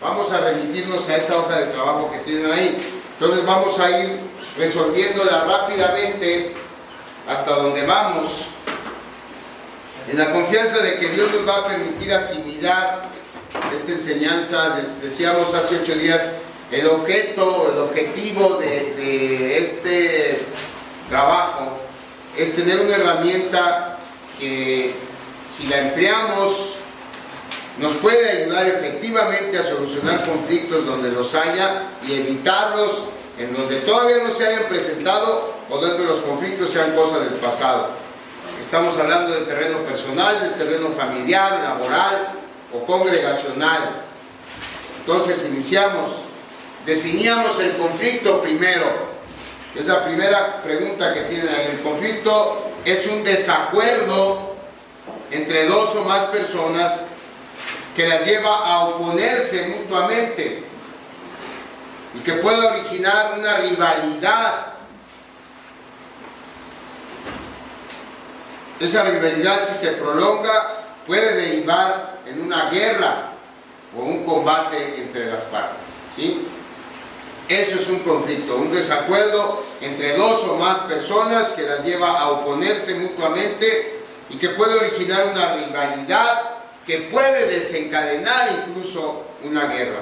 Vamos a remitirnos a esa hoja de trabajo que tienen ahí. Entonces vamos a ir resolviéndola rápidamente hasta donde vamos, en la confianza de que Dios nos va a permitir asimilar esta enseñanza. Decíamos hace 8 días, el objetivo de este trabajo es tener una herramienta que, si la empleamos, nos puede ayudar efectivamente a solucionar conflictos donde los haya y evitarlos en donde todavía no se hayan presentado o donde los conflictos sean cosas del pasado. Estamos hablando del terreno personal, del terreno familiar, laboral o congregacional. Entonces iniciamos, definíamos el conflicto primero. Es la primera pregunta que tienen ahí. El conflicto es un desacuerdo entre dos o más personas que las lleva a oponerse mutuamente y que puede originar una rivalidad. Esa rivalidad, si se prolonga, puede derivar en una guerra o un combate entre las partes, ¿sí? Eso es un conflicto, un desacuerdo entre dos o más personas que las lleva a oponerse mutuamente y que puede originar una rivalidad que puede desencadenar incluso una guerra.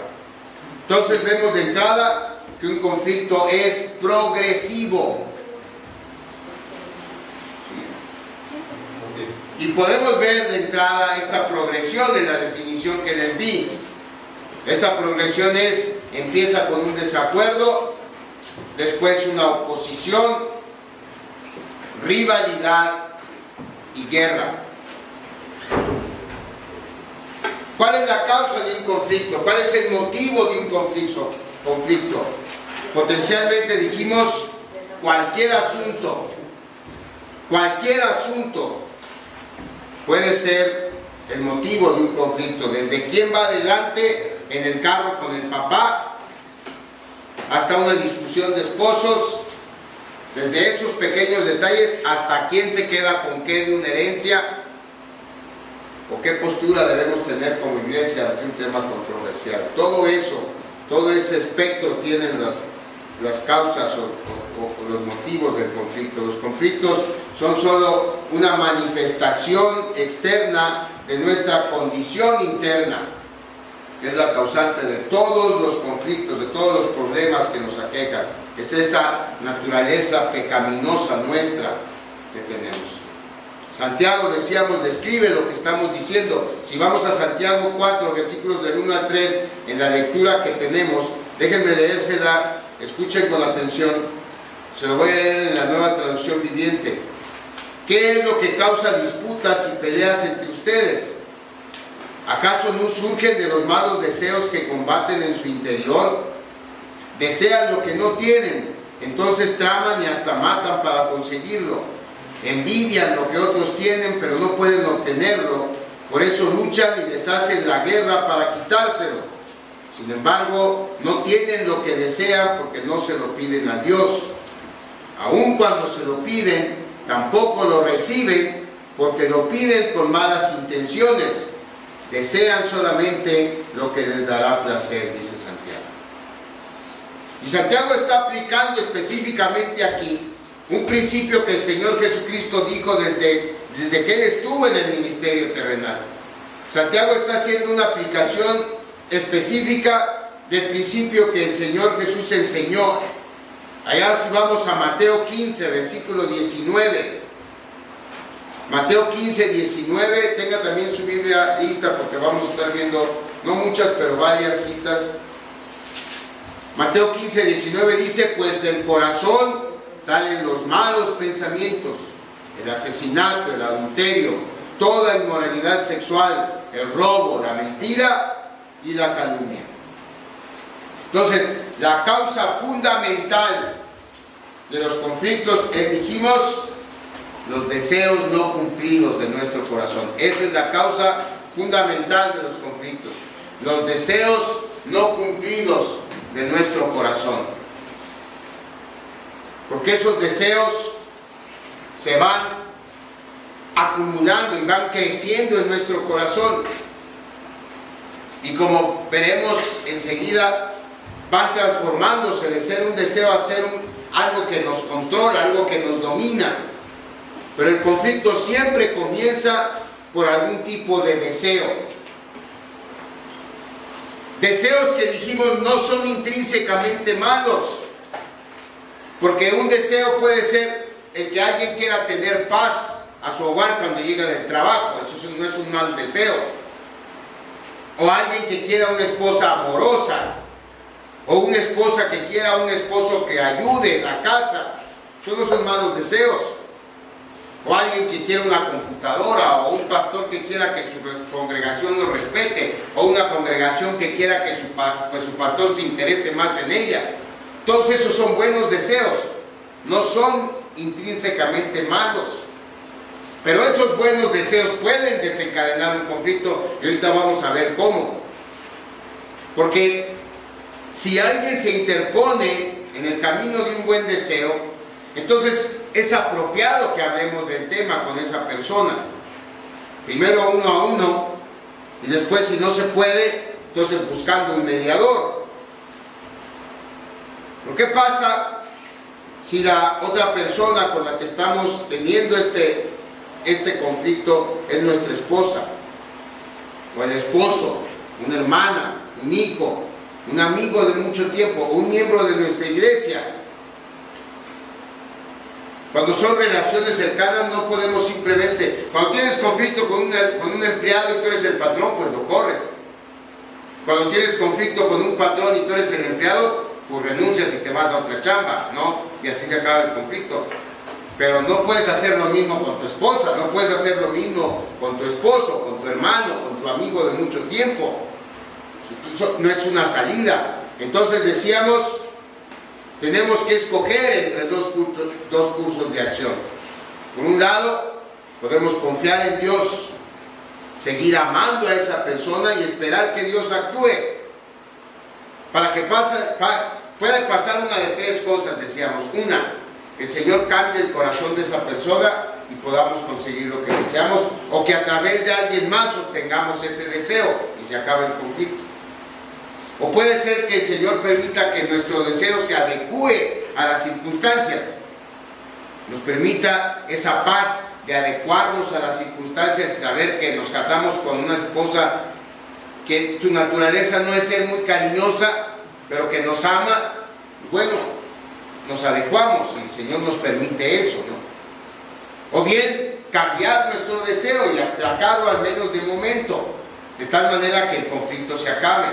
Entonces vemos de entrada que un conflicto es progresivo. Y podemos ver de entrada esta progresión en la definición que les di. Esta progresión empieza con un desacuerdo, después una oposición, rivalidad y guerra. ¿Cuál es la causa de un conflicto? ¿Cuál es el motivo de un conflicto? Potencialmente dijimos cualquier asunto puede ser el motivo de un conflicto. Desde quién va adelante en el carro con el papá, hasta una discusión de esposos, desde esos pequeños detalles hasta quién se queda con qué de una herencia, o qué postura debemos tener como iglesia ante un tema controversial. Todo eso, todo ese espectro tienen las causas o los motivos del conflicto. Los conflictos son solo una manifestación externa de nuestra condición interna, que es la causante de todos los conflictos, de todos los problemas que nos aquejan. Es esa naturaleza pecaminosa nuestra que tenemos. Santiago, decíamos, describe lo que estamos diciendo. Si vamos a Santiago 4, versículos del 1 al 3, en la lectura que tenemos, déjenme leérsela, escuchen con atención. Se lo voy a leer en la Nueva Traducción Viviente. ¿Qué es lo que causa disputas y peleas entre ustedes? ¿Acaso no surgen de los malos deseos que combaten en su interior? Desean lo que no tienen, entonces traman y hasta matan para conseguirlo. Envidian lo que otros tienen, pero no pueden obtenerlo. Por eso luchan y les hacen la guerra para quitárselo. Sin embargo, no tienen lo que desean porque no se lo piden a Dios. Aun cuando se lo piden, tampoco lo reciben porque lo piden con malas intenciones. Desean solamente lo que les dará placer, dice Santiago. Y Santiago está aplicando específicamente aquí un principio que el Señor Jesucristo dijo desde que Él estuvo en el ministerio terrenal. Santiago está haciendo una aplicación específica del principio que el Señor Jesús enseñó. Allá si vamos a Mateo 15, versículo 19. Mateo 15, 19, tenga también su Biblia lista porque vamos a estar viendo, no muchas, pero varias citas. Mateo 15, 19 dice, pues del corazón salen los malos pensamientos, el asesinato, el adulterio, toda inmoralidad sexual, el robo, la mentira y la calumnia. Entonces, la causa fundamental de los conflictos es, dijimos, los deseos no cumplidos de nuestro corazón. Esa es la causa fundamental de los conflictos. Los deseos no cumplidos de nuestro corazón. Porque esos deseos se van acumulando y van creciendo en nuestro corazón. Y como veremos enseguida, van transformándose de ser un deseo a ser algo que nos controla, algo que nos domina. Pero el conflicto siempre comienza por algún tipo de deseo. Deseos que dijimos no son intrínsecamente malos, porque un deseo puede ser el que alguien quiera tener paz a su hogar cuando llega del trabajo. Eso no es un mal deseo. O alguien que quiera una esposa amorosa, o una esposa que quiera un esposo que ayude en la casa. Esos no son malos deseos. O alguien que quiera una computadora, o un pastor que quiera que su congregación lo respete, o una congregación que quiera que su pastor se interese más en ella. Todos esos son buenos deseos, no son intrínsecamente malos. Pero esos buenos deseos pueden desencadenar un conflicto, y ahorita vamos a ver cómo. Porque si alguien se interpone en el camino de un buen deseo, entonces es apropiado que hablemos del tema con esa persona. Primero uno a uno, y después, si no se puede, entonces buscando un mediador. ¿Pero qué pasa si la otra persona con la que estamos teniendo este conflicto es nuestra esposa, o el esposo, una hermana, un hijo, un amigo de mucho tiempo, o un miembro de nuestra iglesia? Cuando son relaciones cercanas no podemos simplemente, cuando tienes conflicto con un empleado y tú eres el patrón, pues lo corres. Cuando tienes conflicto con un patrón y tú eres el empleado, pues renuncias y te vas a otra chamba, ¿no? Y así se acaba el conflicto. Pero no puedes hacer lo mismo con tu esposa, no puedes hacer lo mismo con tu esposo, con tu hermano, con tu amigo de mucho tiempo. Eso no es una salida. Entonces decíamos, tenemos que escoger entre dos cursos de acción. Por un lado, podemos confiar en Dios, seguir amando a esa persona y esperar que Dios actúe. Para que puede pasar una de tres cosas, decíamos. Una, que el Señor cambie el corazón de esa persona y podamos conseguir lo que deseamos, o que a través de alguien más obtengamos ese deseo y se acabe el conflicto. O puede ser que el Señor permita que nuestro deseo se adecue a las circunstancias, nos permita esa paz de adecuarnos a las circunstancias y saber que nos casamos con una esposa que su naturaleza no es ser muy cariñosa, pero que nos ama. Bueno, nos adecuamos y el Señor nos permite eso, ¿no? O bien cambiar nuestro deseo y aplacarlo al menos de momento, de tal manera que el conflicto se acabe.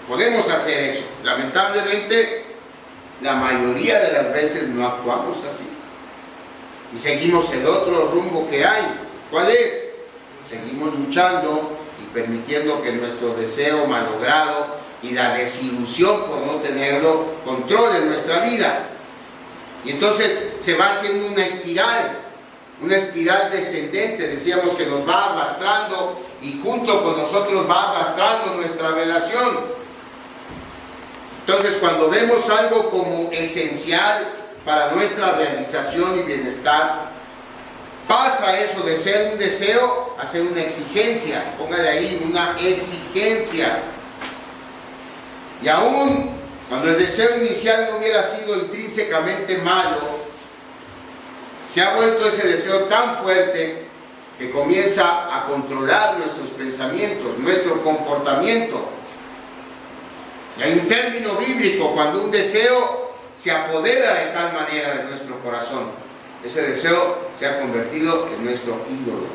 Podemos hacer eso. Lamentablemente, la mayoría de las veces no actuamos así. Y seguimos el otro rumbo que hay. ¿Cuál es? Seguimos luchando y permitiendo que nuestro deseo malogrado y la desilusión por no tenerlo controle nuestra vida. Y entonces se va haciendo una espiral descendente. Decíamos que nos va arrastrando y junto con nosotros va arrastrando nuestra relación. Entonces, cuando vemos algo como esencial para nuestra realización y bienestar, pasa eso de ser un deseo a ser una exigencia. Póngale ahí, una exigencia. Y aún cuando el deseo inicial no hubiera sido intrínsecamente malo, se ha vuelto ese deseo tan fuerte que comienza a controlar nuestros pensamientos, nuestro comportamiento. Y hay un término bíblico: cuando un deseo se apodera de tal manera de nuestro corazón, ese deseo se ha convertido en nuestro ídolo.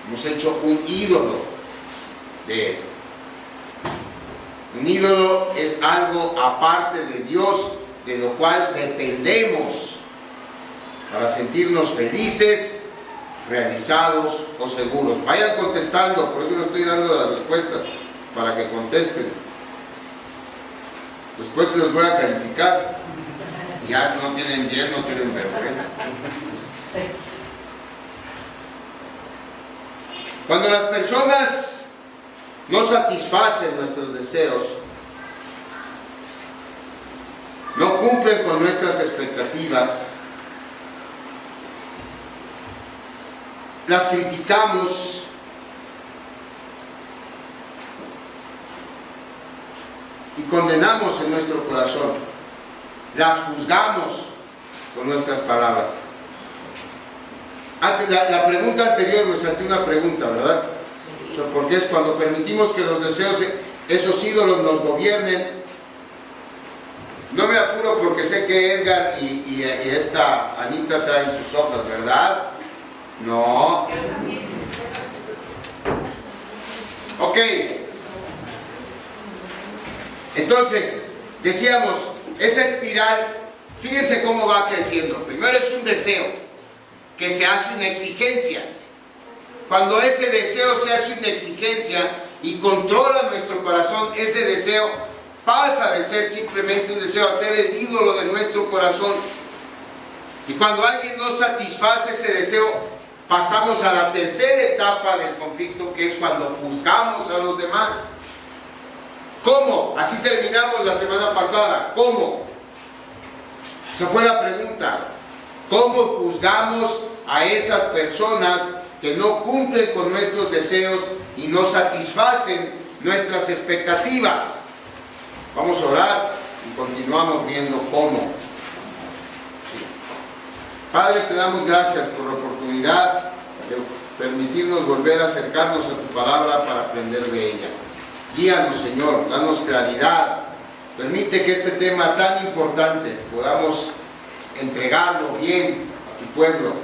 Hemos hecho un ídolo de él. Un ídolo es algo aparte de Dios, de lo cual dependemos para sentirnos felices, realizados o seguros. Vayan contestando, por eso no estoy dando las respuestas, para que contesten. Después se los voy a calificar. Ya si no tienen 10, no tienen vergüenza. Cuando las personas no satisfacen nuestros deseos, no cumplen con nuestras expectativas, las criticamos y condenamos en nuestro corazón. Las juzgamos con nuestras palabras. Antes, la pregunta anterior me salté una pregunta, ¿verdad? O sea, porque es cuando permitimos que los deseos, esos ídolos nos gobiernen. No me apuro porque sé que Edgar y esta Anita traen sus sopas, ¿verdad? No. Ok. Entonces, decíamos, esa espiral, fíjense cómo va creciendo. Primero es un deseo, que se hace una exigencia. Cuando ese deseo se hace una exigencia y controla nuestro corazón, ese deseo pasa de ser simplemente un deseo a ser el ídolo de nuestro corazón. Y cuando alguien no satisface ese deseo, pasamos a la tercera etapa del conflicto, que es cuando juzgamos a los demás. ¿Cómo? Así terminamos la semana pasada. ¿Cómo? Esa fue la pregunta. ¿Cómo juzgamos a esas personas que no cumplen con nuestros deseos y no satisfacen nuestras expectativas? Vamos a orar y continuamos viendo cómo. Sí. Padre, te damos gracias por la oportunidad de permitirnos volver a acercarnos a tu palabra para aprender de ella. Guíanos, Señor, danos claridad. Permite que este tema tan importante podamos entregarlo bien a tu pueblo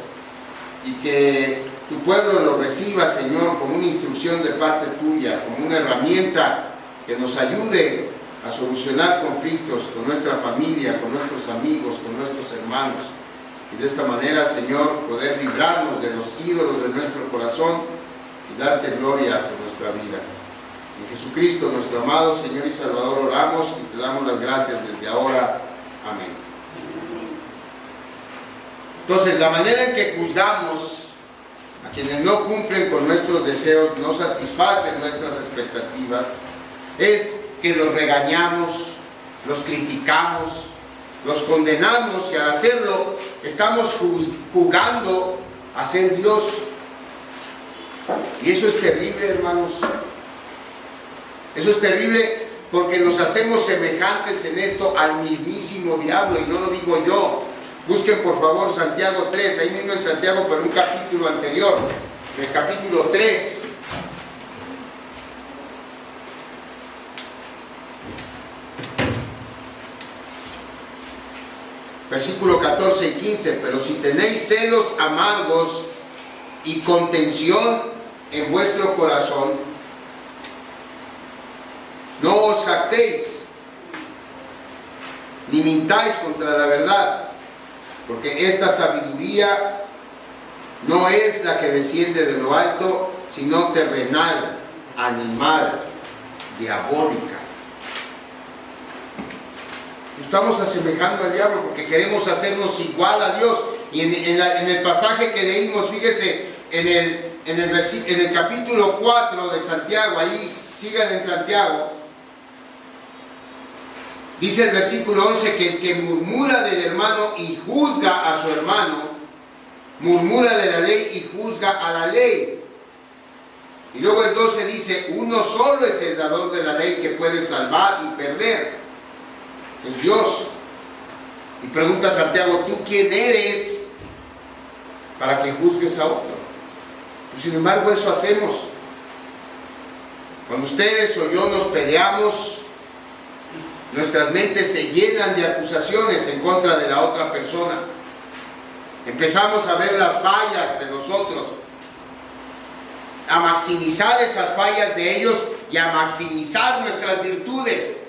y que tu pueblo lo reciba, Señor, como una instrucción de parte tuya, como una herramienta que nos ayude a solucionar conflictos con nuestra familia, con nuestros amigos, con nuestros hermanos. Y de esta manera, Señor, poder librarnos de los ídolos de nuestro corazón y darte gloria por nuestra vida. En Jesucristo, nuestro amado Señor y Salvador, oramos y te damos las gracias desde ahora. Amén. Entonces, la manera en que juzgamos a quienes no cumplen con nuestros deseos, no satisfacen nuestras expectativas, es que los regañamos, los criticamos, los condenamos, y al hacerlo estamos jugando a ser Dios. Y eso es terrible, hermanos. Eso es terrible porque nos hacemos semejantes en esto al mismísimo diablo, y no lo digo yo. Busquen por favor Santiago 3, ahí mismo en Santiago, pero un capítulo anterior, el capítulo 3. Versículo 14 y 15, pero si tenéis celos amargos y contención en vuestro corazón, no os jactéis, ni mintáis contra la verdad, porque esta sabiduría no es la que desciende de lo alto, sino terrenal, animal, diabólica. Estamos asemejando al diablo porque queremos hacernos igual a Dios. Y en el pasaje que leímos, fíjese, en el capítulo 4 de Santiago, ahí sigan en Santiago, dice el versículo 11 que el que murmura del hermano y juzga a su hermano, murmura de la ley y juzga a la ley. Y luego el 12 dice, uno solo es el dador de la ley que puede salvar y perder, que es Dios. Y pregunta Santiago, ¿tú quién eres para que juzgues a otro? Pues sin embargo eso hacemos. Cuando ustedes o yo nos peleamos, nuestras mentes se llenan de acusaciones en contra de la otra persona. Empezamos a ver las fallas de nosotros, a maximizar esas fallas de ellos y a maximizar nuestras virtudes.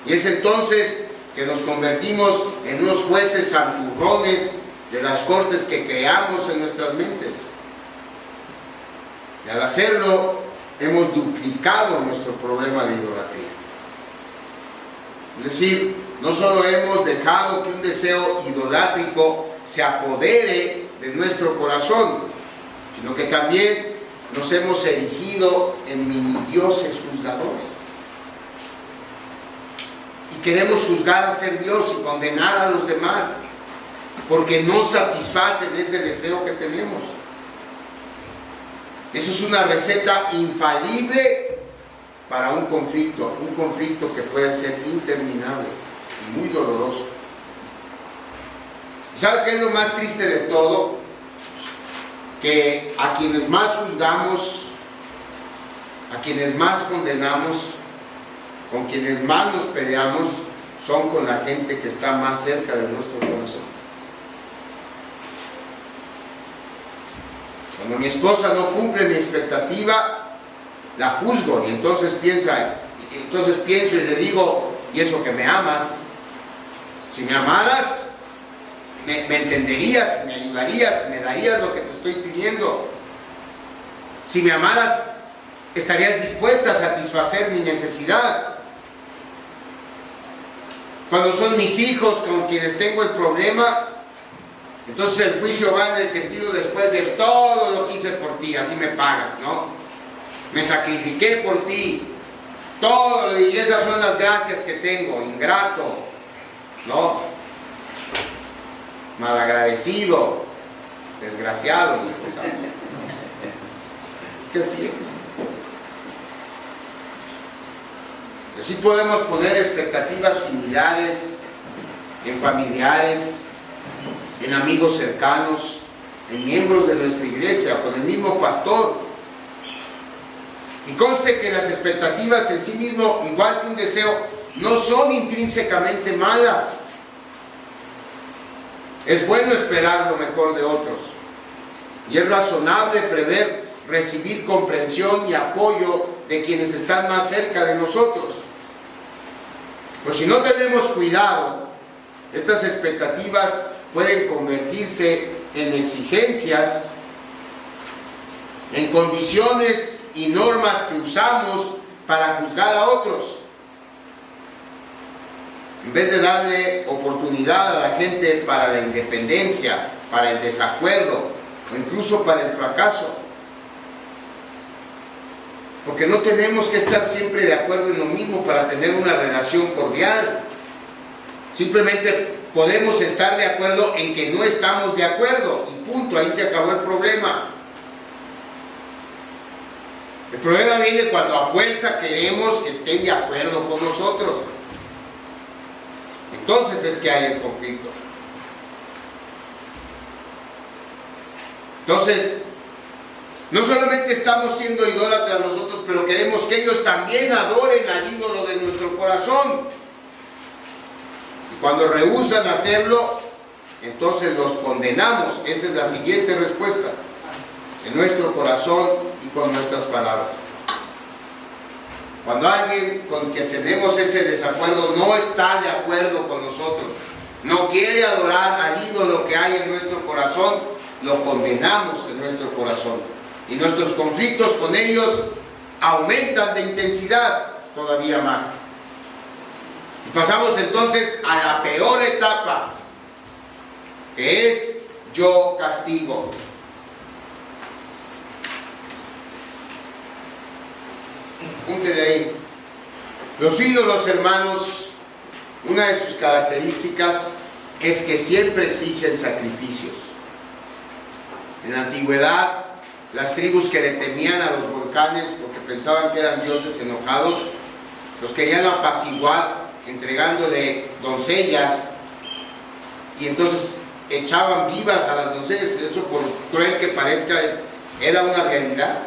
Y es entonces que nos convertimos en unos jueces santurrones de las cortes que creamos en nuestras mentes. Y al hacerlo, hemos duplicado nuestro problema de idolatría. Es decir, no solo hemos dejado que un deseo idolátrico se apodere de nuestro corazón, sino que también nos hemos erigido en mini dioses juzgadores. Y queremos juzgar a ser Dios y condenar a los demás porque no satisfacen ese deseo que tenemos. Eso es una receta infalible para un conflicto que puede ser interminable y muy doloroso. ¿Sabe qué es lo más triste de todo? Que a quienes más juzgamos, a quienes más condenamos, con quienes más nos peleamos, son con la gente que está más cerca de nuestro corazón. Cuando mi esposa no cumple mi expectativa, la juzgo y entonces pienso y le digo, ¿y eso que me amas? Si me amaras, me entenderías, me ayudarías, me darías lo que te estoy pidiendo. Si me amaras, estarías dispuesta a satisfacer mi necesidad. Cuando son mis hijos con quienes tengo el problema, entonces el juicio va en el sentido después de todo lo que hice por ti, así me pagas, ¿no? Me sacrifiqué por ti, todo, y esas son las gracias que tengo, ingrato, ¿no? Malagradecido, desgraciado, y empezamos. Es que así es. Así podemos poner expectativas similares en familiares, en amigos cercanos, en miembros de nuestra iglesia, con el mismo pastor. Y conste que las expectativas en sí mismo, igual que un deseo, no son intrínsecamente malas. Es bueno esperar lo mejor de otros. Y es razonable prever recibir comprensión y apoyo de quienes están más cerca de nosotros. Pues si no tenemos cuidado, estas expectativas pueden convertirse en exigencias, en condiciones y normas que usamos para juzgar a otros. En vez de darle oportunidad a la gente para la independencia, para el desacuerdo o incluso para el fracaso. Porque no tenemos que estar siempre de acuerdo en lo mismo para tener una relación cordial. Simplemente podemos estar de acuerdo en que no estamos de acuerdo y punto, ahí se acabó el problema. El problema viene cuando a fuerza queremos que estén de acuerdo con nosotros. Entonces es que hay el conflicto. Entonces, no solamente estamos siendo idólatras nosotros, pero queremos que ellos también adoren al ídolo de nuestro corazón. Y cuando rehúsan hacerlo, entonces los condenamos. Esa es la siguiente respuesta. En nuestro corazón y con nuestras palabras. Cuando alguien con quien tenemos ese desacuerdo no está de acuerdo con nosotros, no quiere adorar al ídolo que hay en nuestro corazón, lo condenamos en nuestro corazón. Y nuestros conflictos con ellos aumentan de intensidad todavía más. Y pasamos entonces a la peor etapa, que es yo castigo. Apúntele ahí. Los ídolos, hermanos, una de sus características es que siempre exigen sacrificios. En la antigüedad, las tribus que le temían a los volcanes porque pensaban que eran dioses enojados, los querían apaciguar entregándole doncellas, y entonces echaban vivas a las doncellas. Eso, por cruel que parezca, era una realidad.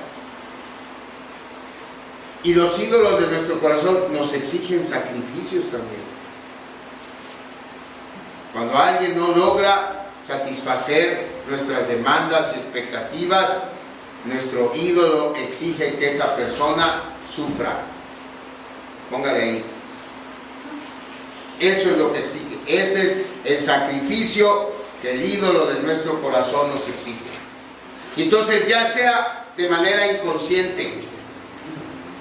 Y los ídolos de nuestro corazón nos exigen sacrificios también. Cuando alguien no logra satisfacer nuestras demandas y expectativas, nuestro ídolo exige que esa persona sufra. Póngale ahí. Eso es lo que exige. Ese es el sacrificio que el ídolo de nuestro corazón nos exige. Y entonces, ya sea de manera inconsciente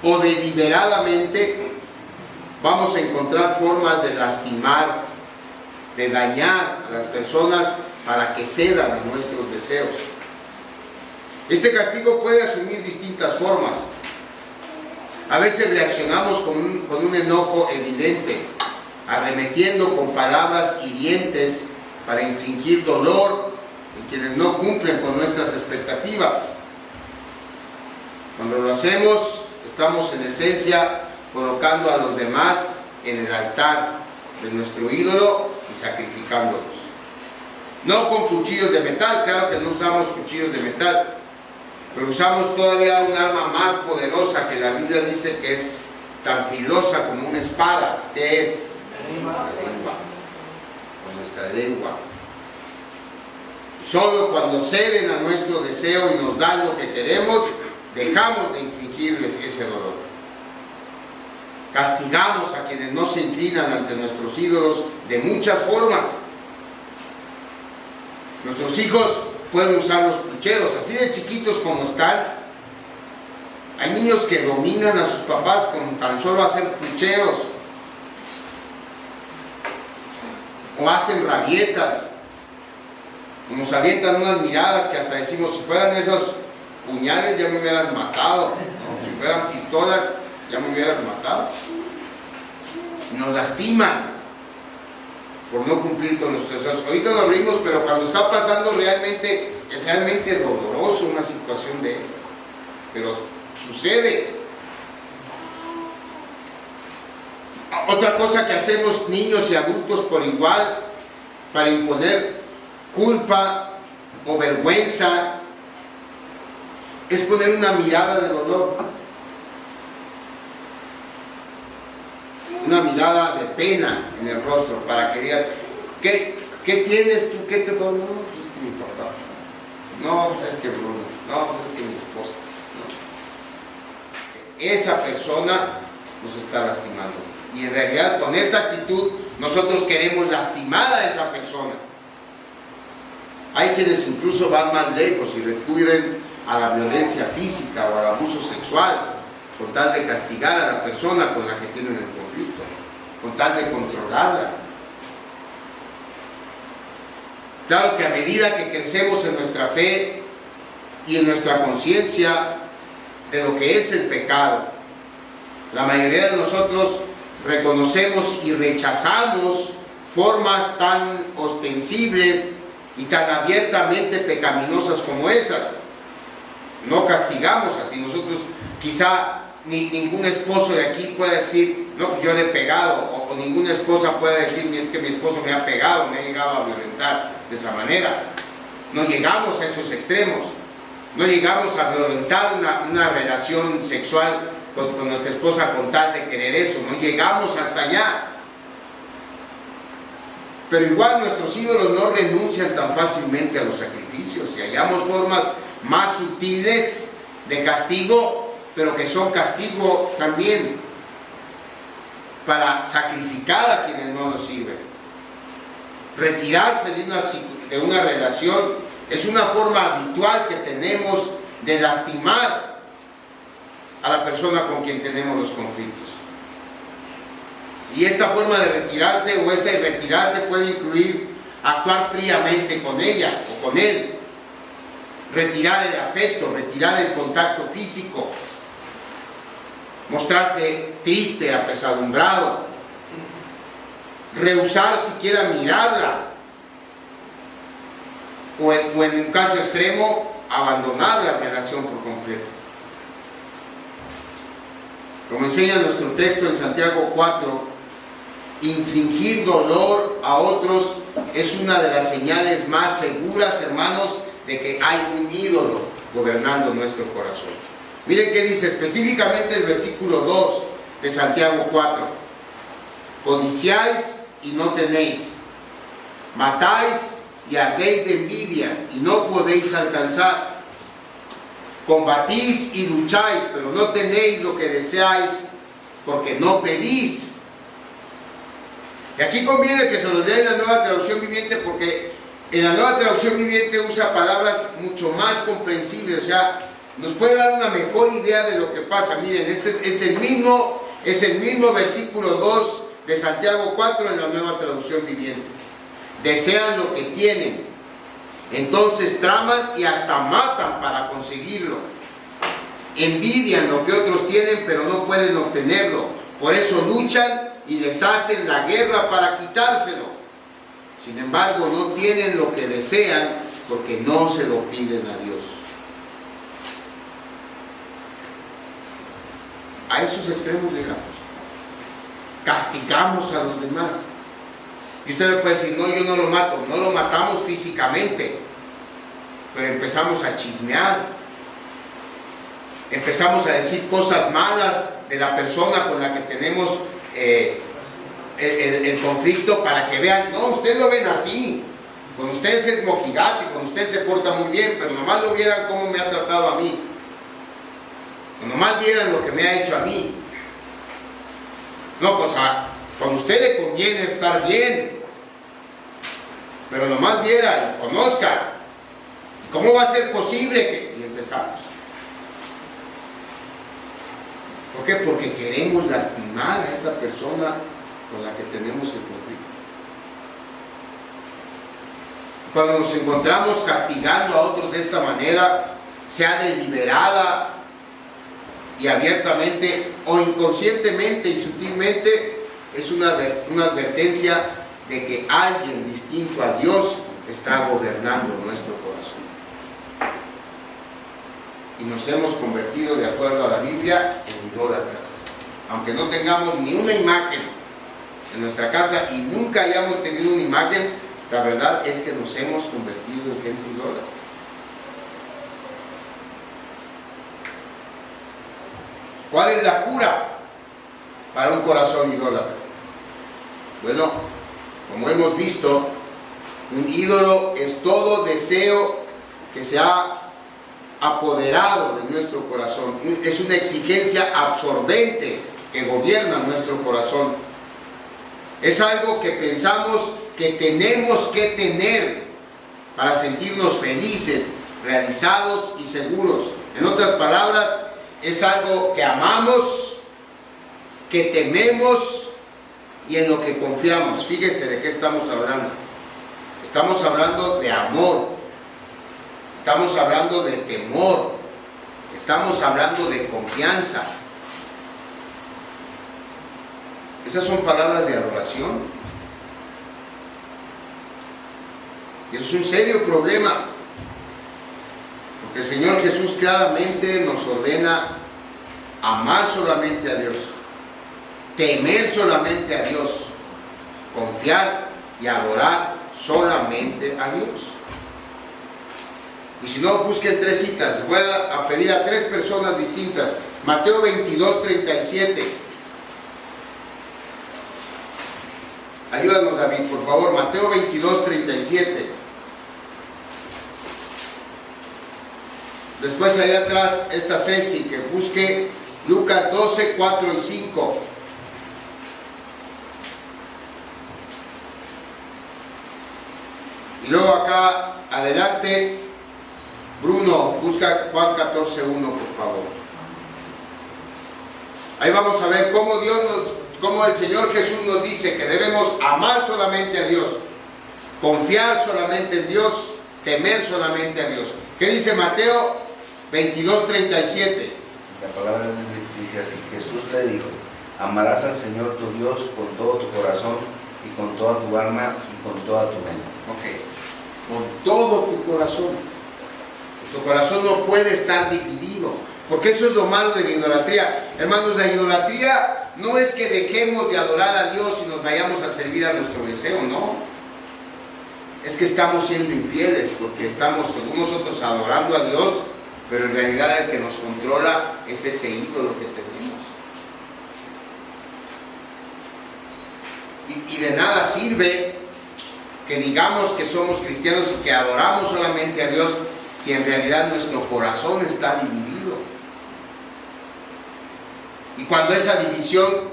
o deliberadamente, vamos a encontrar formas de lastimar, de dañar a las personas para que cedan a nuestros deseos. Este castigo puede asumir distintas formas. A veces reaccionamos con un enojo evidente, arremetiendo con palabras hirientes para infligir dolor en quienes no cumplen con nuestras expectativas. Cuando lo hacemos, estamos en esencia colocando a los demás en el altar de nuestro ídolo y sacrificándolos. No con cuchillos de metal, claro que no usamos cuchillos de metal, pero usamos todavía un arma más poderosa que la Biblia dice que es tan filosa como una espada, que es la lengua, con nuestra lengua. Solo cuando ceden a nuestro deseo y nos dan lo que queremos, dejamos de infligirles ese dolor. Castigamos a quienes no se inclinan ante nuestros ídolos de muchas formas. Nuestros hijos pueden usar los pucheros, así de chiquitos como están. Hay niños que dominan a sus papás con tan solo hacer pucheros, o hacen rabietas, o nos avientan unas miradas que hasta decimos, si fueran esos puñales ya me hubieran matado, ¿no? Si fueran pistolas ya me hubieran matado. Nos lastiman por no cumplir con nuestros deseos. Ahorita nos reímos, pero cuando está pasando realmente, es realmente doloroso una situación de esas. Pero sucede. Otra cosa que hacemos niños y adultos por igual, para imponer culpa o vergüenza, es poner una mirada de dolor, una mirada de pena en el rostro, para que digan, ¿qué tienes tú? ¿Qué te pongo? No, pues es que mi papá, no, pues es que Bruno, no, pues es que mi esposa, no. Esa persona nos está lastimando, y en realidad con esa actitud nosotros queremos lastimar a esa persona. Hay quienes incluso van más lejos y recurren a la violencia física o al abuso sexual, con tal de castigar a la persona con la que tienen el conflicto, con tal de controlarla. Claro que a medida que crecemos en nuestra fe y en nuestra conciencia de lo que es el pecado, la mayoría de nosotros reconocemos y rechazamos formas tan ostensibles y tan abiertamente pecaminosas como esas. No castigamos así. Nosotros quizá ningún esposo de aquí pueda decir, no, pues yo le he pegado, o ninguna esposa puede decir, es que mi esposo me ha pegado, me ha llegado a violentar de esa manera. No llegamos a esos extremos, no llegamos a violentar una relación sexual con nuestra esposa con tal de querer eso, no llegamos hasta allá. Pero igual nuestros ídolos no renuncian tan fácilmente a los sacrificios, y hallamos formas más sutiles de castigo, pero que son castigo también para sacrificar a quienes no nos sirven. Retirarse de una relación es una forma habitual que tenemos de lastimar a la persona con quien tenemos los conflictos. Y esta forma de retirarse o esta retirarse puede incluir actuar fríamente con ella o con él, retirar el afecto, retirar el contacto físico, mostrarse triste, apesadumbrado, rehusar siquiera mirarla, o en un caso extremo, abandonar la relación por completo. Como enseña nuestro texto en Santiago 4, infligir dolor a otros es una de las señales más seguras, hermanos, de que hay un ídolo gobernando nuestro corazón. Miren qué dice específicamente el versículo 2 de Santiago 4. Codiciáis y no tenéis, matáis y ardéis de envidia y no podéis alcanzar. Combatís y lucháis, pero no tenéis lo que deseáis, porque no pedís. Y aquí conviene que se los lea en la Nueva Traducción Viviente, porque en la Nueva Traducción Viviente usa palabras mucho más comprensibles, o sea, nos puede dar una mejor idea de lo que pasa. Miren, este es el mismo versículo 2 de Santiago 4 en la Nueva Traducción Viviente. Desean lo que tienen, entonces traman y hasta matan para conseguirlo. Envidian lo que otros tienen, pero no pueden obtenerlo. Por eso luchan y les hacen la guerra para quitárselo. Sin embargo, no tienen lo que desean porque no se lo piden a Dios. A esos extremos llegamos. Castigamos a los demás. Y usted le puede decir, no, yo no lo mato. No lo matamos físicamente, pero empezamos a chismear. Empezamos a decir cosas malas de la persona con la que tenemos el conflicto, para que vean, no, ustedes lo ven así. Con ustedes es mojigato y con ustedes se porta muy bien, pero nomás lo vieran cómo me ha tratado a mí. O nomás vieran lo que me ha hecho a mí. No, pues con usted le conviene estar bien, pero nomás viera y conozca. ¿Y cómo va a ser posible que...? Y empezamos. ¿Por qué? Porque queremos lastimar a esa persona con la que tenemos el conflicto. Cuando nos encontramos castigando a otros de esta manera, sea deliberada y abiertamente o inconscientemente y sutilmente, es una advertencia de que alguien distinto a Dios está gobernando nuestro corazón. Y nos hemos convertido, de acuerdo a la Biblia, en idólatras. Aunque no tengamos ni una imagen en nuestra casa y nunca hayamos tenido una imagen, la verdad es que nos hemos convertido en gente idólatra. ¿Cuál es la cura para un corazón idólatra? Bueno, como hemos visto, un ídolo es todo deseo que se ha apoderado de nuestro corazón. Es una exigencia absorbente que gobierna nuestro corazón. Es algo que pensamos que tenemos que tener para sentirnos felices, realizados y seguros. En otras palabras, es algo que amamos, que tememos y en lo que confiamos. Fíjese de qué estamos hablando. Estamos hablando de amor, estamos hablando de temor, estamos hablando de confianza. Esas son palabras de adoración. Y es un serio problema, porque el Señor Jesús claramente nos ordena amar solamente a Dios, temer solamente a Dios, confiar y adorar solamente a Dios. Y si no, busquen 3 citas. Voy a pedir a 3 personas distintas. Mateo 22:37. Ayúdanos, David, por favor. Mateo 22:37. Después, allá atrás, esta Ceci, que busque Lucas 12:4 y 5. Y luego acá, adelante, Bruno, busca Juan 14:1, por favor. Ahí vamos a ver cómo el Señor Jesús nos dice que debemos amar solamente a Dios, confiar solamente en Dios, temer solamente a Dios. ¿Qué dice Mateo 22:37? La palabra dice así: Jesús le dijo: amarás al Señor tu Dios con todo tu corazón y con toda tu alma y con toda tu mente. Ok, con todo tu corazón. Nuestro corazón no puede estar dividido, porque eso es lo malo de la idolatría. Hermanos, la idolatría no es que dejemos de adorar a Dios y nos vayamos a servir a nuestro deseo, no. Es que estamos siendo infieles, porque estamos, según nosotros, adorando a Dios, pero en realidad el que nos controla es ese ídolo que tenemos. Y de nada sirve que digamos que somos cristianos y que adoramos solamente a Dios, si en realidad nuestro corazón está dividido. Y cuando esa división,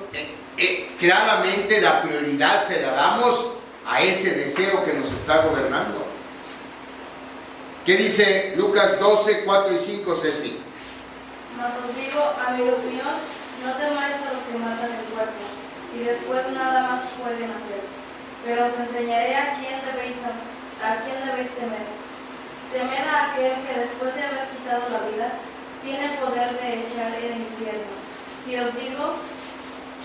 claramente la prioridad se la damos a ese deseo que nos está gobernando. ¿Qué dice Lucas 12:4 y 5, Ceci? Mas os digo, amigos míos, no temáis a los que matan el cuerpo, y después nada más pueden hacer. Pero os enseñaré a quién debéis temer. Temed a aquel que después de haber quitado la vida, tiene poder de echar en el infierno. Si os digo,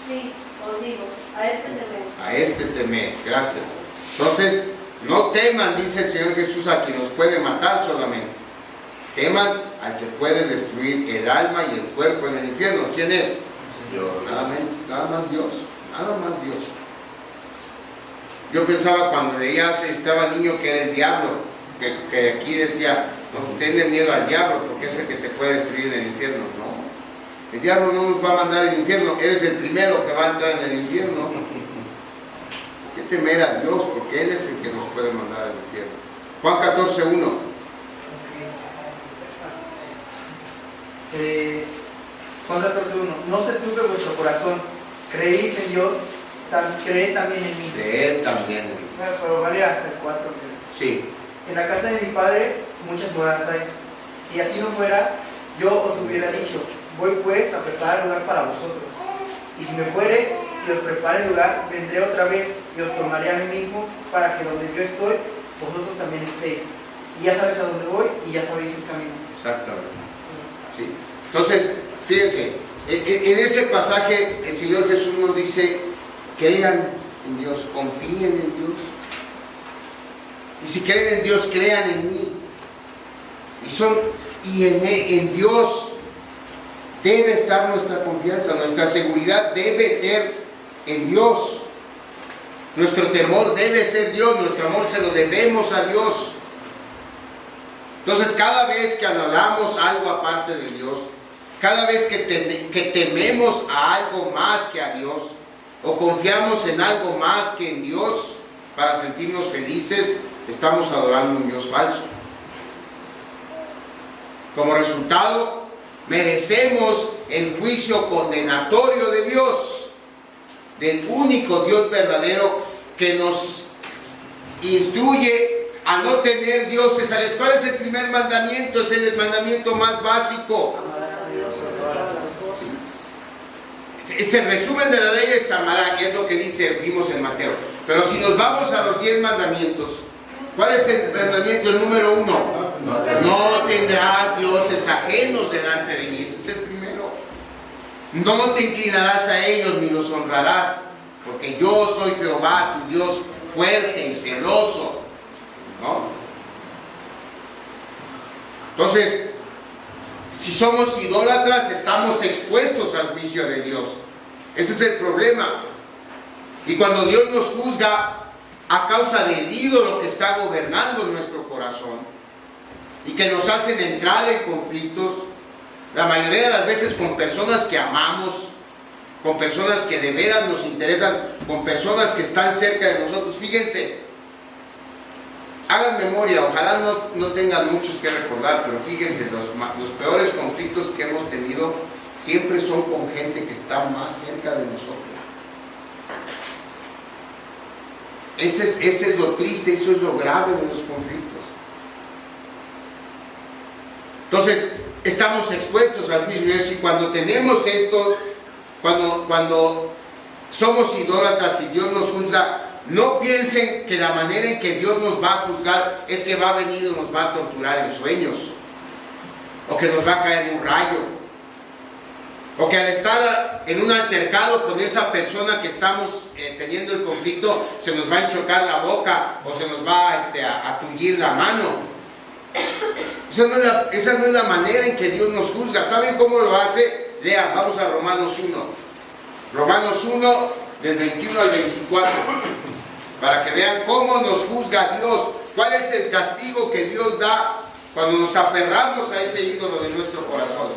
sí, os digo, a este temed. A este temed, gracias. Entonces, no teman, dice el Señor Jesús, a quien nos puede matar solamente. Teman al que puede destruir el alma y el cuerpo en el infierno. ¿Quién es? Nada más Dios. Yo pensaba cuando leía estaba niño que era el diablo, que aquí decía, no, tenle miedo al diablo porque es el que te puede destruir en el infierno. No, el diablo no nos va a mandar al infierno, eres el primero que va a entrar en el infierno. ¿Qué temer a Dios? Porque Él es el que nos puede mandar al infierno. Juan 14:1. Juan 14:1. No se turbe vuestro corazón, creéis en Dios, creed también en mí. Creed también en mí. Pero vale hasta el 4. Sí. En la casa de mi padre muchas moradas hay. Si así no fuera, yo os lo hubiera dicho. Voy pues a preparar lugar para vosotros. Y si me fuere y os prepare el lugar, vendré otra vez y os tomaré a mí mismo, para que donde yo estoy, vosotros también estéis. Y ya sabes a dónde voy y ya sabéis el camino. Exactamente. Sí. Entonces, fíjense, en ese pasaje el Señor Jesús nos dice, crean en Dios, confíen en Dios. Y si creen en Dios, crean en mí. Y en Dios debe estar nuestra confianza, nuestra seguridad debe ser en Dios. Nuestro temor debe ser Dios, nuestro amor se lo debemos a Dios. Entonces, cada vez que anhelamos algo aparte de Dios, cada vez que tememos a algo más que a Dios, o confiamos en algo más que en Dios para sentirnos felices, estamos adorando un Dios falso. Como resultado, merecemos el juicio condenatorio de Dios, del único Dios verdadero que nos instruye a no tener dioses. ¿Cuál es el primer mandamiento? Es el mandamiento más básico. Amarás a Dios sobre todas las cosas. El resumen de la ley es amará, que es lo que vimos en Mateo. Pero si nos vamos a los 10 mandamientos, ¿cuál es el mandamiento? El número 1. No tendrás dioses ajenos delante de mí. Ese es el primero. No te inclinarás a ellos ni los honrarás, porque yo soy Jehová, tu Dios fuerte y celoso. ¿No? Entonces, si somos idólatras, estamos expuestos al juicio de Dios. Ese es el problema. Y cuando Dios nos juzga a causa del ídolo que está gobernando nuestro corazón y que nos hacen entrar en conflictos, la mayoría de las veces con personas que amamos, con personas que de veras nos interesan, con personas que están cerca de nosotros. Fíjense, hagan memoria, ojalá no tengan muchos que recordar, pero fíjense, los peores conflictos que hemos tenido siempre son con gente que está más cerca de nosotros. Ese es lo triste, eso es lo grave de los conflictos. Entonces, estamos expuestos al juicio de Dios, y cuando tenemos esto, cuando somos idólatras y Dios nos juzga, no piensen que la manera en que Dios nos va a juzgar es que va a venir y nos va a torturar en sueños, o que nos va a caer un rayo, o que al estar en un altercado con esa persona que estamos teniendo el conflicto, se nos va a enchocar la boca o se nos va a tullir la mano. Esa no es la manera en que Dios nos juzga. ¿Saben cómo lo hace? Lean, vamos a Romanos 1. Romanos 1, del 21 al 24. Para que vean cómo nos juzga Dios. ¿Cuál es el castigo que Dios da cuando nos aferramos a ese ídolo de nuestro corazón?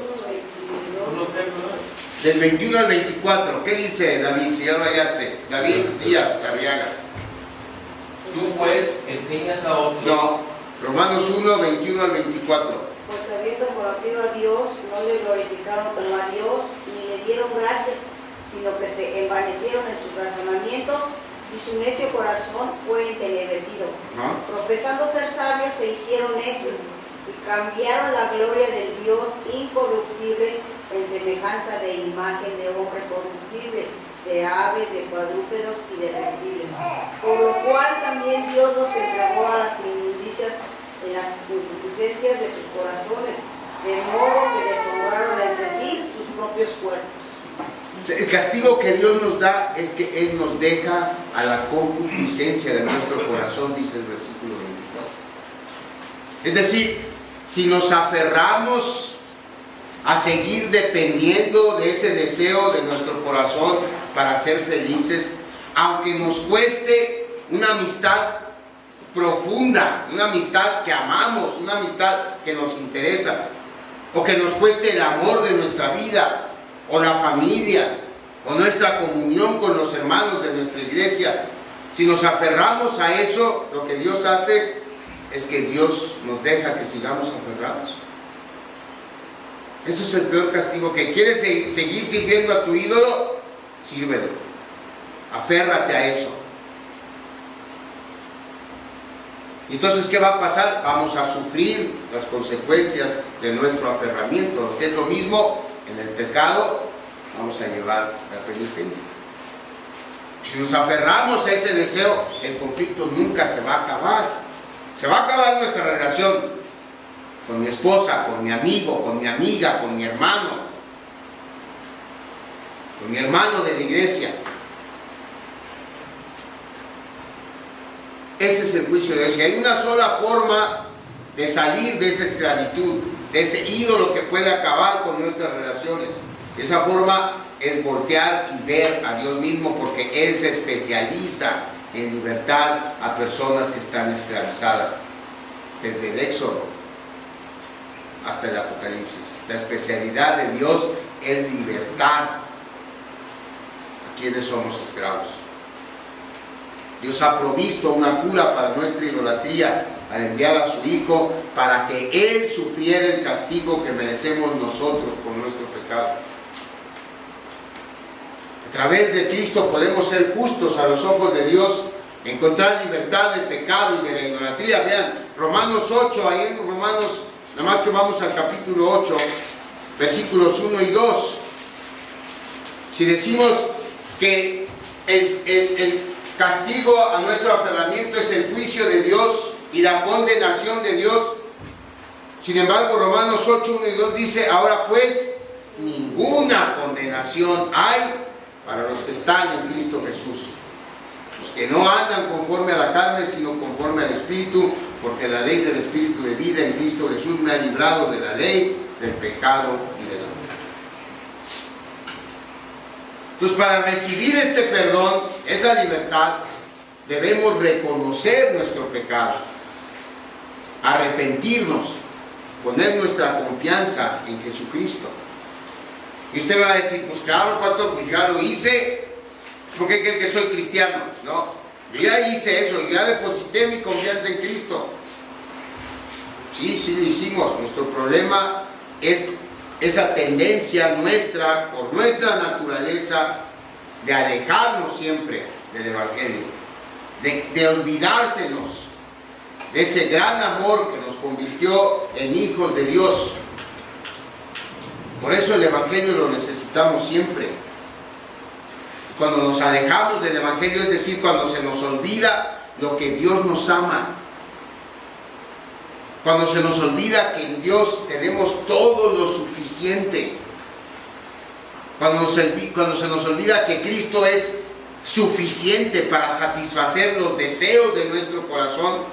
Del 21 al 24. ¿Qué dice David? Si ya lo hallaste. David Díaz Arriaga. Tú pues enseñas a otros. No. Romanos 1, 21 al 24. Pues habiendo conocido a Dios, no le glorificaron como a Dios, ni le dieron gracias, sino que se envanecieron en sus razonamientos, y su necio corazón fue entenebrecido. Profesando ser sabios, se hicieron necios, y cambiaron la gloria del Dios incorruptible en semejanza de imagen de hombre corruptible, de aves, de cuadrúpedos y de reptiles. Por lo cual también Dios los entregó a las inmundicias en las concupiscencias de sus corazones, de modo que deshonraron entre sí sus propios cuerpos. El castigo que Dios nos da es que Él nos deja a la concupiscencia de nuestro corazón, dice el versículo 24. Es decir, si nos aferramos a seguir dependiendo de ese deseo de nuestro corazón para ser felices, aunque nos cueste una amistad profunda, una amistad que amamos, una amistad que nos interesa, o que nos cueste el amor de nuestra vida, o la familia, o nuestra comunión con los hermanos de nuestra iglesia. Si nos aferramos a eso, lo que Dios hace es que Dios nos deja que sigamos aferrados. Eso es el peor castigo. Que quieres seguir sirviendo a tu ídolo, sírvelo. Aférrate a eso. Y entonces, ¿qué va a pasar? Vamos a sufrir las consecuencias de nuestro aferramiento. Lo que es lo mismo, en el pecado vamos a llevar la penitencia. Si nos aferramos a ese deseo, el conflicto nunca se va a acabar. Se va a acabar nuestra relación con mi esposa, con mi amigo, con mi amiga, con mi hermano de la iglesia. Ese es el juicio de Dios. Y hay una sola forma de salir de esa esclavitud, de ese ídolo que puede acabar con nuestras relaciones. Esa forma es voltear y ver a Dios mismo, porque Él se especializa en libertar a personas que están esclavizadas. Desde el Éxodo hasta el Apocalipsis. La especialidad de Dios es libertar a quienes somos esclavos. Dios ha provisto una cura para nuestra idolatría al enviar a su Hijo para que Él sufriera el castigo que merecemos nosotros por nuestro pecado. A través de Cristo podemos ser justos a los ojos de Dios, encontrar libertad del pecado y de la idolatría. Vean, Romanos 8, ahí en Romanos, nada más que vamos al capítulo 8, versículos 1 y 2. Si decimos que el castigo a nuestro aferramiento es el juicio de Dios y la condenación de Dios, sin embargo Romanos 8, 1 y 2 dice: ahora pues ninguna condenación hay para los que están en Cristo Jesús, los que no andan conforme a la carne, sino conforme al Espíritu, porque la ley del Espíritu de vida en Cristo Jesús me ha librado de la ley, del pecado y de la muerte. Entonces, para recibir este perdón, esa libertad, debemos reconocer nuestro pecado, arrepentirnos, poner nuestra confianza en Jesucristo. Y usted va a decir: pues claro, pastor, pues ya lo hice. ¿Por qué creen que soy cristiano? No, yo ya hice eso, yo ya deposité mi confianza en Cristo. Sí lo hicimos. Nuestro problema es esa tendencia nuestra, por nuestra naturaleza, de alejarnos siempre del Evangelio, de olvidársenos de ese gran amor que nos convirtió en hijos de Dios. Por eso el Evangelio lo necesitamos siempre. Cuando nos alejamos del Evangelio, es decir, cuando se nos olvida lo que Dios nos ama, cuando se nos olvida que en Dios tenemos todo lo suficiente, cuando se nos olvida que Cristo es suficiente para satisfacer los deseos de nuestro corazón,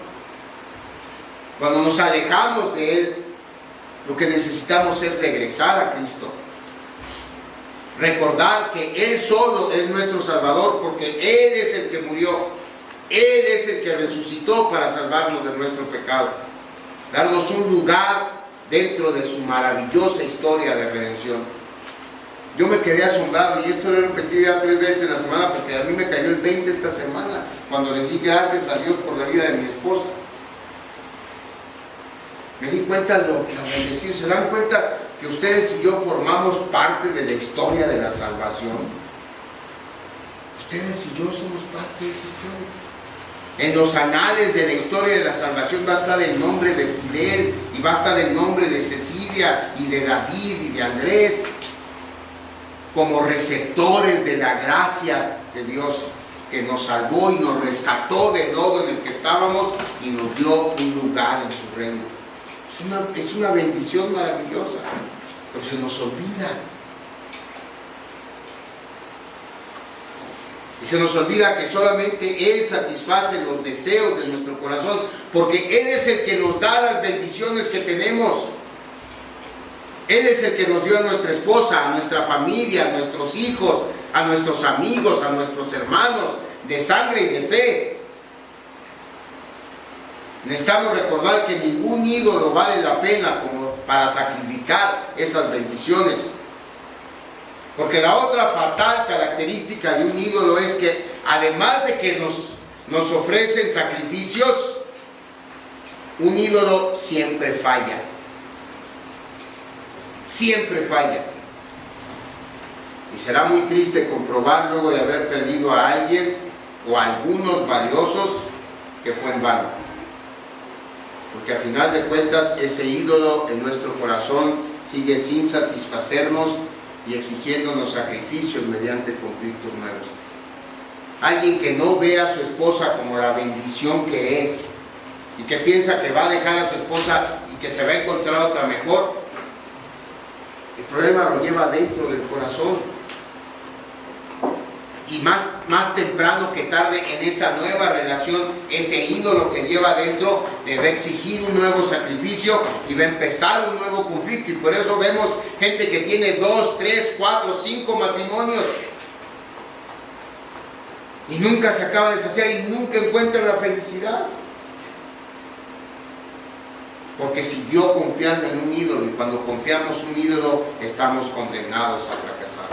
cuando nos alejamos de Él, lo que necesitamos es regresar a Cristo. Recordar que Él solo es nuestro Salvador, porque Él es el que murió, Él es el que resucitó para salvarnos de nuestro pecado, darnos un lugar dentro de su maravillosa historia de redención. Yo me quedé asombrado, y esto lo he repetido ya 3 veces en la semana, porque a mí me cayó el 20 esta semana, cuando le di gracias a Dios por la vida de mi esposa. Me di cuenta de lo bendecido. ¿Se dan cuenta que ustedes y yo formamos parte de la historia de la salvación? Ustedes y yo somos parte de esa historia. En los anales de la historia de la salvación va a estar el nombre de Fidel, y va a estar el nombre de Cecilia y de David y de Andrés, como receptores de la gracia de Dios, que nos salvó y nos rescató del lodo en el que estábamos y nos dio un lugar en su reino. Es una bendición maravillosa, pero se nos olvida. Y se nos olvida que solamente Él satisface los deseos de nuestro corazón, porque Él es el que nos da las bendiciones que tenemos. Él es el que nos dio a nuestra esposa, a nuestra familia, a nuestros hijos, a nuestros amigos, a nuestros hermanos, de sangre y de fe. Necesitamos recordar que ningún ídolo vale la pena como para sacrificar esas bendiciones. Porque la otra fatal característica de un ídolo es que además de que nos ofrecen sacrificios, un ídolo siempre falla. Siempre falla. Y será muy triste comprobar luego de haber perdido a alguien o a algunos valiosos que fue en vano. Porque a final de cuentas ese ídolo en nuestro corazón sigue sin satisfacernos y exigiéndonos sacrificios mediante conflictos nuevos. Alguien que no ve a su esposa como la bendición que es y que piensa que va a dejar a su esposa y que se va a encontrar otra mejor, el problema lo lleva dentro del corazón. Y más temprano que tarde en esa nueva relación, ese ídolo que lleva adentro le va a exigir un nuevo sacrificio y va a empezar un nuevo conflicto. Y por eso vemos gente que tiene 2, 3, 4, 5 matrimonios y nunca se acaba de saciar y nunca encuentra la felicidad, porque siguió confiando en un ídolo, y cuando confiamos en un ídolo estamos condenados a fracasar.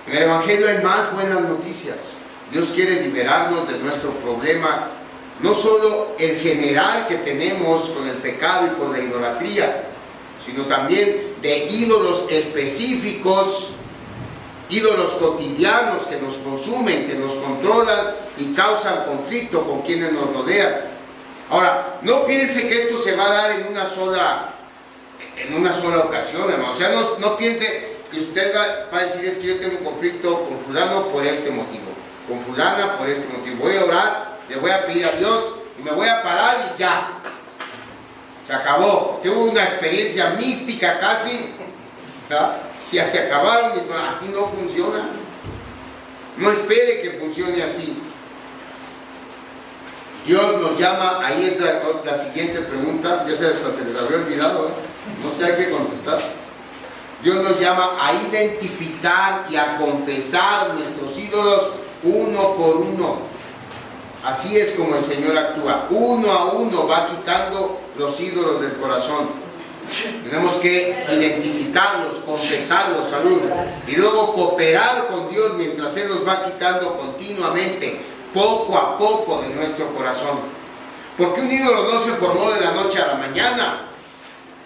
En el Evangelio hay más buenas noticias. Dios quiere liberarnos de nuestro problema, no solo el general que tenemos con el pecado y con la idolatría, sino también de ídolos específicos, ídolos cotidianos que nos consumen, que nos controlan y causan conflicto con quienes nos rodean. Ahora, no piense que esto se va a dar en una sola ocasión, hermano. O sea, no piense que usted va a decir: es que yo tengo un conflicto con fulano por este motivo, con fulana por este motivo. Voy a orar, le voy a pedir a Dios y me voy a parar y ya. Se acabó. Tuve una experiencia mística casi, ¿verdad? Ya se acabaron. Así no funciona. No espere que funcione así. Dios nos llama, ahí es la siguiente pregunta, ya se les había olvidado, no sé, hay que contestar. Dios nos llama a identificar y a confesar nuestros ídolos uno por uno. Así es como el Señor actúa, uno a uno va quitando los ídolos del corazón. Tenemos que identificarlos, confesarlos, salud, y luego cooperar con Dios mientras Él los va quitando continuamente, poco a poco, de nuestro corazón. Porque un ídolo no se formó de la noche a la mañana,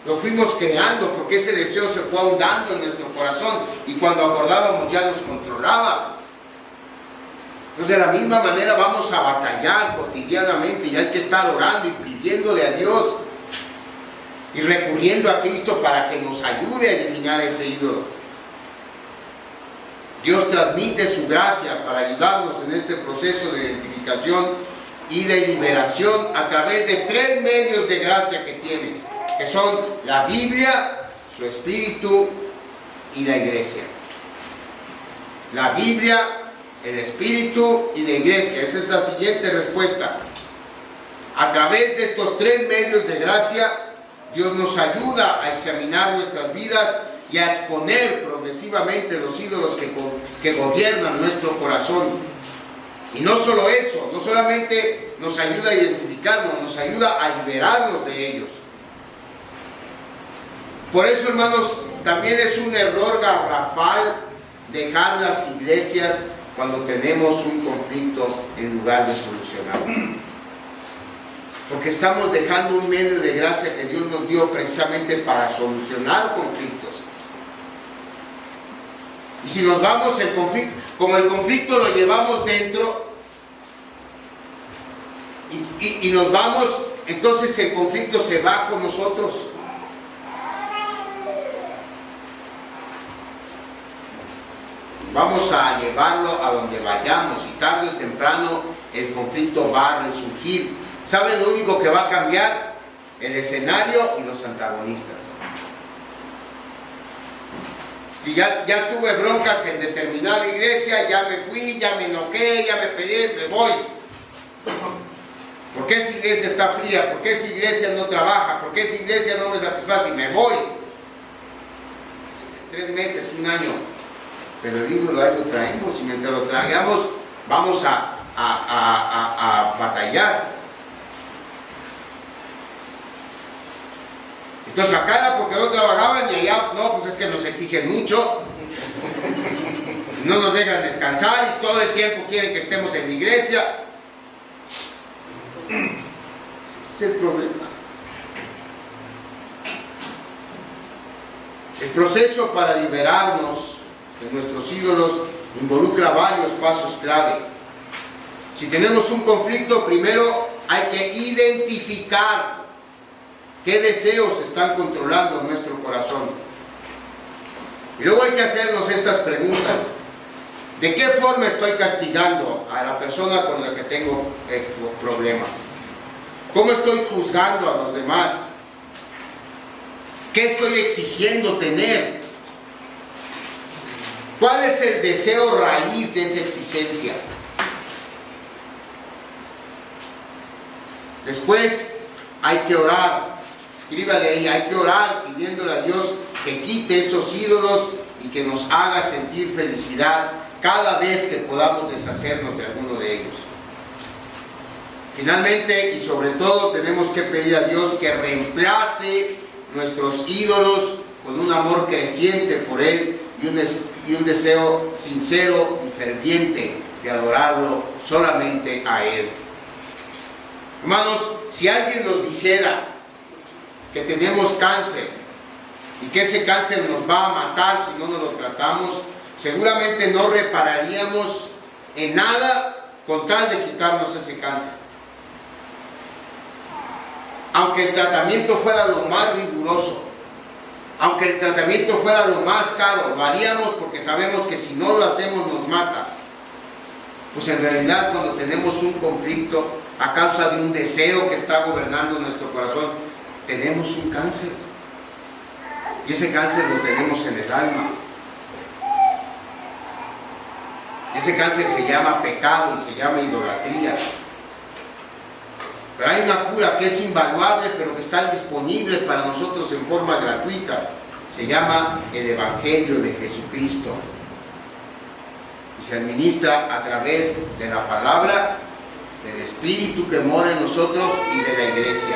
lo fuimos creando porque ese deseo se fue ahondando en nuestro corazón y cuando acordábamos ya nos controlaba. Entonces, de la misma manera vamos a batallar cotidianamente y hay que estar orando y pidiéndole a Dios y recurriendo a Cristo para que nos ayude a eliminar ese ídolo. Dios transmite su gracia para ayudarnos en este proceso de identificación y de liberación a través de 3 medios de gracia que tiene, que son la Biblia, su Espíritu y la Iglesia. La Biblia, el Espíritu y la Iglesia. Esa es la siguiente respuesta. A través de estos 3 medios de gracia, Dios nos ayuda a examinar nuestras vidas y a exponer progresivamente los ídolos que gobiernan nuestro corazón. Y no solo eso, no solamente nos ayuda a identificarnos, nos ayuda a liberarnos de ellos. Por eso, hermanos, también es un error garrafal dejar las iglesias cuando tenemos un conflicto en lugar de solucionarlo. Porque estamos dejando un medio de gracia que Dios nos dio precisamente para solucionar conflictos. Y si nos vamos el conflicto, como el conflicto lo llevamos dentro y nos vamos, entonces el conflicto se va con nosotros. Vamos a llevarlo a donde vayamos y tarde o temprano el conflicto va a resurgir. ¿Saben lo único que va a cambiar? El escenario y los antagonistas. Y ya tuve broncas en determinada iglesia, ya me fui, ya me enojé, ya me peleé, me voy. qué esa iglesia está fría? ¿Por qué esa iglesia no trabaja? ¿Por qué esa iglesia no me satisface? Y me voy. 3 meses, 1 año. Pero el ídolo ahí lo traemos, y mientras lo traigamos vamos a batallar. Entonces acá era porque no trabajaban, y allá no, pues es que nos exigen mucho, no nos dejan descansar y todo el tiempo quieren que estemos en la iglesia. Ese es el problema. El proceso para liberarnos de nuestros ídolos involucra varios pasos clave. Si tenemos un conflicto, primero hay que identificar qué deseos están controlando nuestro corazón. Y luego hay que hacernos estas preguntas. ¿De qué forma estoy castigando a la persona con la que tengo problemas? ¿Cómo estoy juzgando a los demás? ¿Qué estoy exigiendo tener? ¿Cuál es el deseo raíz de esa exigencia? Después hay que orar. Escríbale ahí, hay que orar pidiéndole a Dios que quite esos ídolos y que nos haga sentir felicidad cada vez que podamos deshacernos de alguno de ellos. Finalmente y sobre todo tenemos que pedir a Dios que reemplace nuestros ídolos con un amor creciente por Él y un deseo sincero y ferviente de adorarlo solamente a Él. Hermanos, si alguien nos dijera que tenemos cáncer y que ese cáncer nos va a matar si no nos lo tratamos, seguramente no repararíamos en nada con tal de quitarnos ese cáncer. Aunque el tratamiento fuera lo más riguroso, aunque el tratamiento fuera lo más caro, lo haríamos porque sabemos que si no lo hacemos nos mata. Pues en realidad cuando tenemos un conflicto a causa de un deseo que está gobernando nuestro corazón, tenemos un cáncer. Y ese cáncer lo tenemos en el alma. Ese cáncer se llama pecado y se llama idolatría. Pero hay una cura que es invaluable, pero que está disponible para nosotros en forma gratuita. Se llama el Evangelio de Jesucristo. Y se administra a través de la palabra, del Espíritu que mora en nosotros y de la iglesia.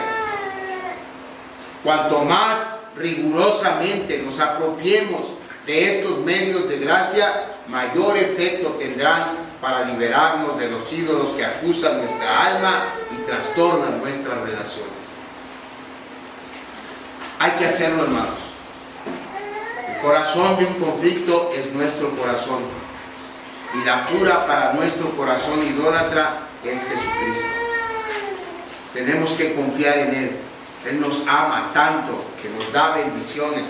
Cuanto más rigurosamente nos apropiemos de estos medios de gracia, mayor efecto tendrán para liberarnos de los ídolos que acusan nuestra alma y trastornan nuestras relaciones. Hay que hacerlo, hermanos. El corazón de un conflicto es nuestro corazón, y la cura para nuestro corazón idólatra es Jesucristo. Tenemos que confiar en Él. Él nos ama tanto que nos da bendiciones.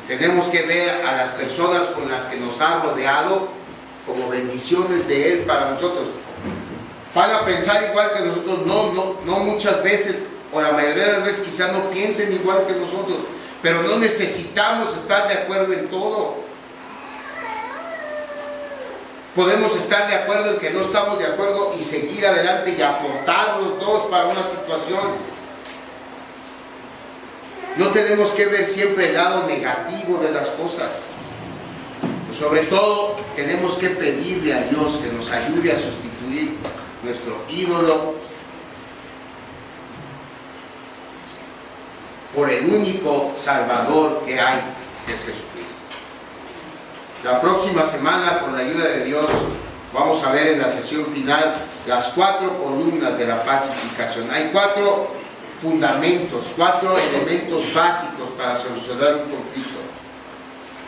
Y tenemos que ver a las personas con las que nos ha rodeado como bendiciones de Él para nosotros. Van a pensar igual que nosotros, no muchas veces, o la mayoría de las veces quizás no piensen igual que nosotros, pero no necesitamos estar de acuerdo en todo. Podemos estar de acuerdo en que no estamos de acuerdo y seguir adelante y aportar los dos para una situación. No tenemos que ver siempre el lado negativo de las cosas. Sobre todo tenemos que pedirle a Dios que nos ayude a sustituir nuestro ídolo por el único Salvador que hay, que es Jesucristo. La próxima semana, con la ayuda de Dios, vamos a ver en la sesión final las 4 columnas de la pacificación. Hay 4 fundamentos, 4 elementos básicos para solucionar un conflicto.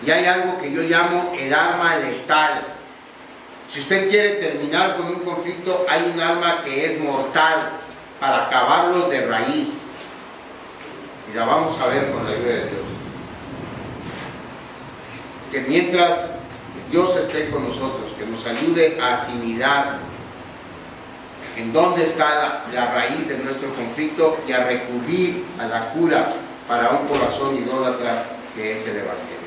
Y hay algo que yo llamo el arma letal. Si usted quiere terminar con un conflicto, hay un arma que es mortal para acabarlos de raíz. Y la vamos a ver con la ayuda de Dios. Que mientras Dios esté con nosotros, que nos ayude a asimilar en dónde está la raíz de nuestro conflicto y a recurrir a la cura para un corazón idólatra que es el Evangelio.